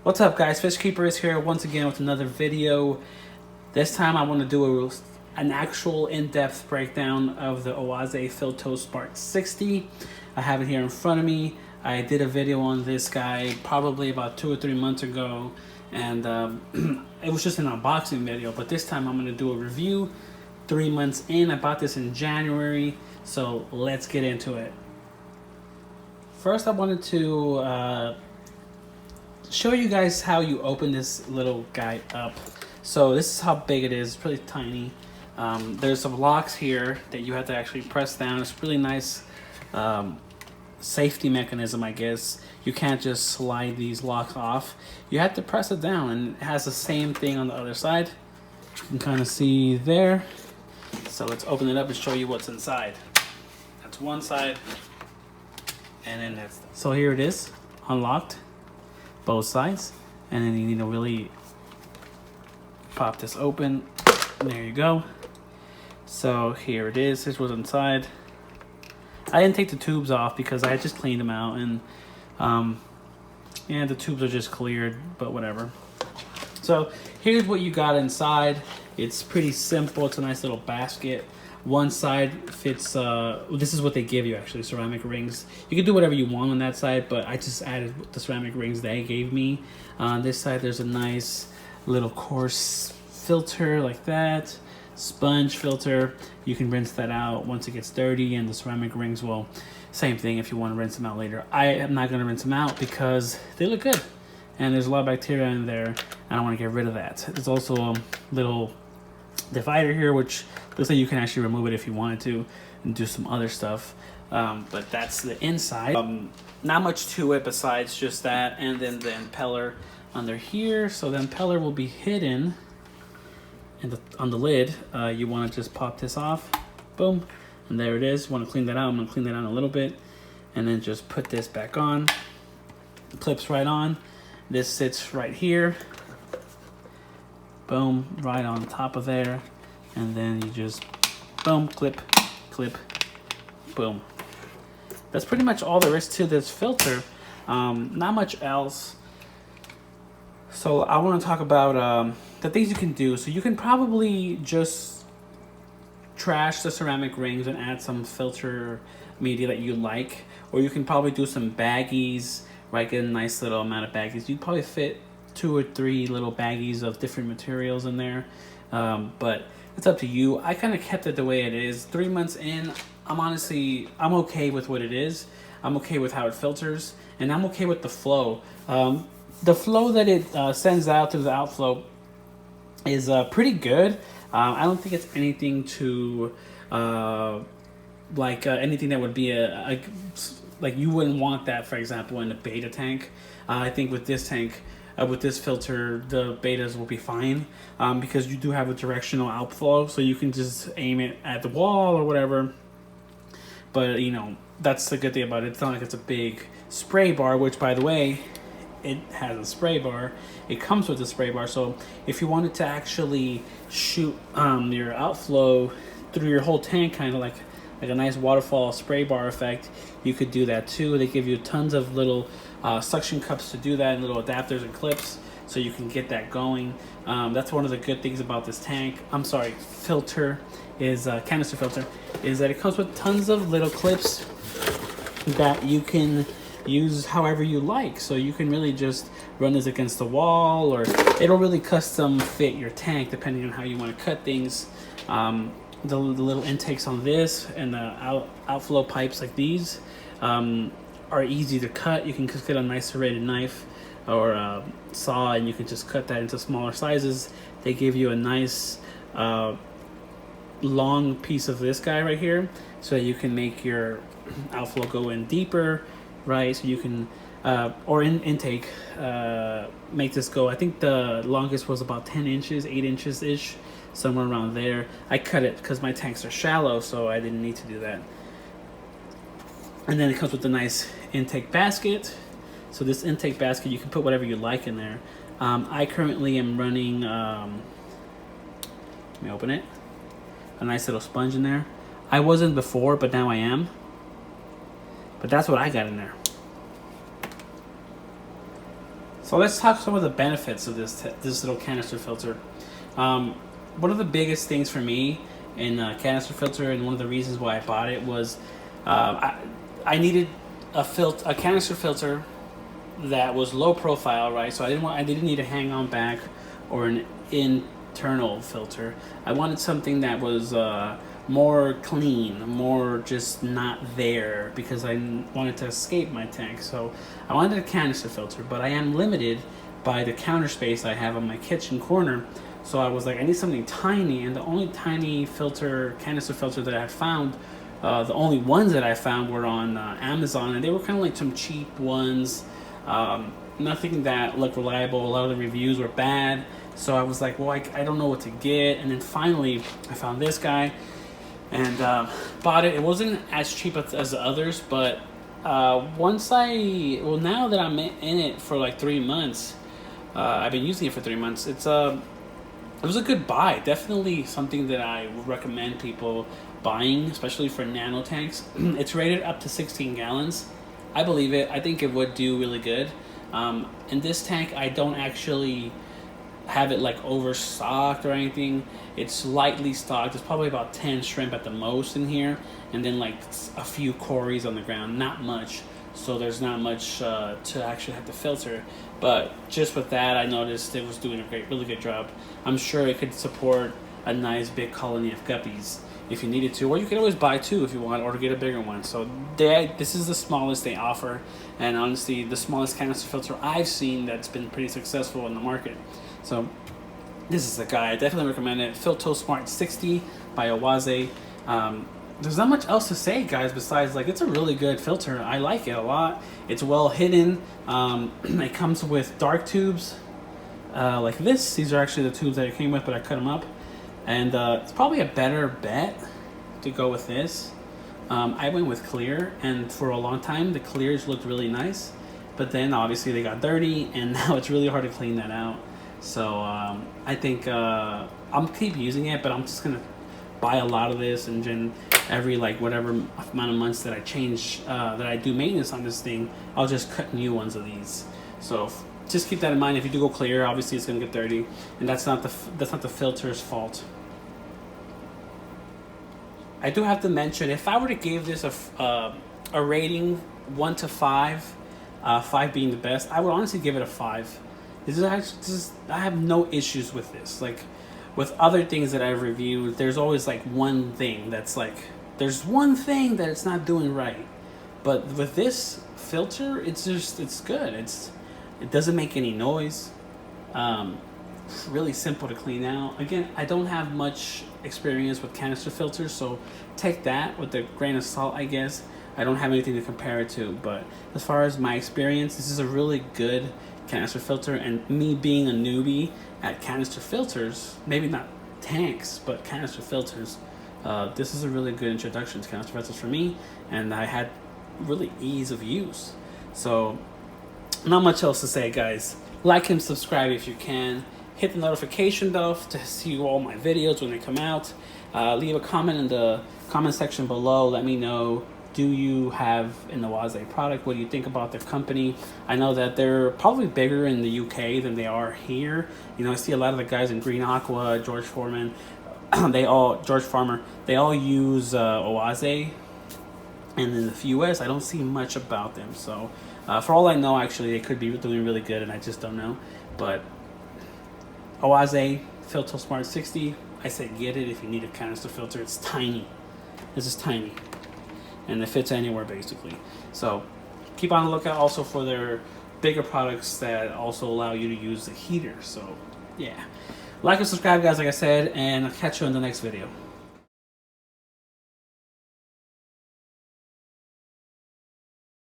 What's up, guys? Fish Keeper is here once again with another video. This time I want to do an actual in-depth breakdown of the Oase Filtosmart 60. I have it here in front of me. I did a video on this guy probably about 2 or 3 months ago, and it was just an unboxing video, but this time I'm going to do a review 3 months in. I bought this in January, so let's get into it. First, I wanted to show you guys how you open this little guy up. So this is how big it is. It's pretty tiny. There's some locks here that you have to actually press down. It's really nice safety mechanism, I guess. You can't just slide these locks off. You have to press it down, and it has the same thing on the other side. You can kind of see there. So let's open it up and show you what's inside. That's one side, and then that's... So here it is, unlocked. Both sides, and then you need to really pop this open. There you go. So here it is. Here's what's inside. I didn't take the tubes off because I just cleaned them out, and yeah, the tubes are just cleared, but whatever. So here's what you got inside. It's pretty simple. It's a nice little basket. One side fits, this is what they give you actually, ceramic rings. You can do whatever you want on that side, but I just added the ceramic rings they gave me. On this side, there's a nice little coarse filter like that. Sponge filter. You can rinse that out once it gets dirty, and the ceramic rings, well, same thing if you want to rinse them out later. I am not going to rinse them out because they look good. And there's a lot of bacteria in there. I don't want to get rid of that. There's also a little divider here, which looks like you can actually remove it if you wanted to and do some other stuff, but that's the inside. Not much to it besides just that, and then the impeller under here. So the impeller will be hidden in on the lid. You want to just pop this off, boom, and there it is. Want to clean that out? I'm going to clean that out a little bit, and then just put this back on. It clips right on. This sits right here, boom, right on top of there. And then you just, boom, clip, clip, boom. That's pretty much all there is to this filter. Not much else. So I want to talk about the things you can do. So you can probably just trash the ceramic rings and add some filter media that you like. Or you can probably do some baggies, right? Get a nice little amount of baggies. You'd probably fit 2 or 3 little baggies of different materials in there. But it's up to you. I kind of kept it the way it is. 3 months in, I'm okay with what it is. I'm okay with how it filters, and I'm okay with the flow. The flow that it sends out through the outflow is pretty good. I don't think it's anything to anything that would be like you wouldn't want that, for example, in a beta tank. I think with this tank, with this filter, the betas will be fine because you do have a directional outflow, so you can just aim it at the wall or whatever. But you know, that's the good thing about it. It's not like it's a big spray bar, which, by the way, it has a spray bar. It comes with a spray bar, so if you wanted to actually shoot your outflow through your whole tank, kind of like a nice waterfall spray bar effect, you could do that too. They give you tons of little suction cups to do that, and little adapters and clips, so you can get that going. That's one of the good things about this tank. Filter is canister filter, is that it comes with tons of little clips that you can use however you like. So you can really just run this against the wall, or it'll really custom fit your tank depending on how you want to cut things. The little intakes on this and the outflow pipes like these are easy to cut. You can just get a nice serrated knife or a saw, and you can just cut that into smaller sizes. They give you a nice long piece of this guy right here, so you can make your outflow go in deeper, right? So you can or intake make this go. I think the longest was about 10 inches, 8 inches ish, somewhere around there. I cut it because my tanks are shallow, so I didn't need to do that. And then it comes with a nice intake basket. So this intake basket, you can put whatever you like in there. I currently am running, let me open it, a nice little sponge in there. I wasn't before, but now I am. But that's what I got in there. So let's talk some of the benefits of this little canister filter. One of the biggest things for me in a canister filter, and one of the reasons why I bought it, was I needed a canister filter that was low profile, right? So I didn't need a hang-on back or an internal filter. I wanted something that was more clean, more just not there, because I wanted to escape my tank. So I wanted a canister filter, but I am limited by the counter space I have on my kitchen corner. So I was like, I need something tiny, and the only tiny canister filter that I found, the only ones that I found were on Amazon, and they were kind of like some cheap ones, nothing that looked reliable. A lot of the reviews were bad, so I was like, well, I don't know what to get. And then finally I found this guy and bought it. It wasn't as cheap as the others, but now that I'm in it for like 3 months, I've been using it for 3 months, it was a good buy. Definitely something that I would recommend people buying, especially for nano tanks. It's rated up to 16 gallons. I believe it. I think it would do really good. In this tank, I don't actually have it like overstocked or anything. It's lightly stocked. There's probably about 10 shrimp at the most in here, and then like a few cories on the ground. Not much. So there's not much to actually have to filter. But just with that, I noticed it was doing a really good job. I'm sure it could support a nice big colony of guppies if you needed to, or you could always buy two if you want, or to get a bigger one. So this is the smallest they offer, and honestly the smallest canister filter I've seen that's been pretty successful in the market. So this is the guy. I definitely recommend it. Filtosmart 60 by Oase. There's not much else to say, guys, besides like it's a really good filter. I like it a lot. It's well hidden. It comes with dark tubes like this. These are actually the tubes that it came with, but I cut them up. And it's probably a better bet to go with this. I went with clear, and for a long time the clears looked really nice, but then obviously they got dirty, and now it's really hard to clean that out. So I think I'll keep using it, but I'm just gonna buy a lot of this, and then every like whatever amount of months that I change that I do maintenance on this thing, I'll just cut new ones of these. So just keep that in mind. If you do go clear, obviously it's gonna get dirty, and that's not the filter's fault. I do have to mention, if I were to give this a rating 1 to 5, 5 being the best, I would honestly give it a 5. I have no issues with this. Like with other things that I've reviewed, there's always like one thing that's like, there's one thing that it's not doing right. But with this filter, it's good. It doesn't make any noise. Really simple to clean out. Again, I don't have much experience with canister filters, so take that with a grain of salt, I guess. I don't have anything to compare it to, but as far as my experience, this is a really good canister filter. And me being a newbie at canister filters, maybe not tanks, but canister filters, this is a really good introduction to canister filters for me, and I had really ease of use. So not much else to say, guys. Like and subscribe if you can. Hit the notification bell to see all my videos when they come out. Leave a comment in the comment section below. Let me know, do you have an Oase product? What do you think about their company? I know that they're probably bigger in the UK than they are here. You know, I see a lot of the guys in Green Aqua, George Farmer, they all use Oase. And in the US, I don't see much about them. So for all I know, actually, they could be doing really good, and I just don't know. But Oase Filtosmart 60, I say get it if you need a canister filter. It's tiny. This is tiny, and it fits anywhere basically. So keep on the lookout also for their bigger products that also allow you to use the heater. So yeah, like and subscribe, guys, like I said, and I'll catch you in the next video.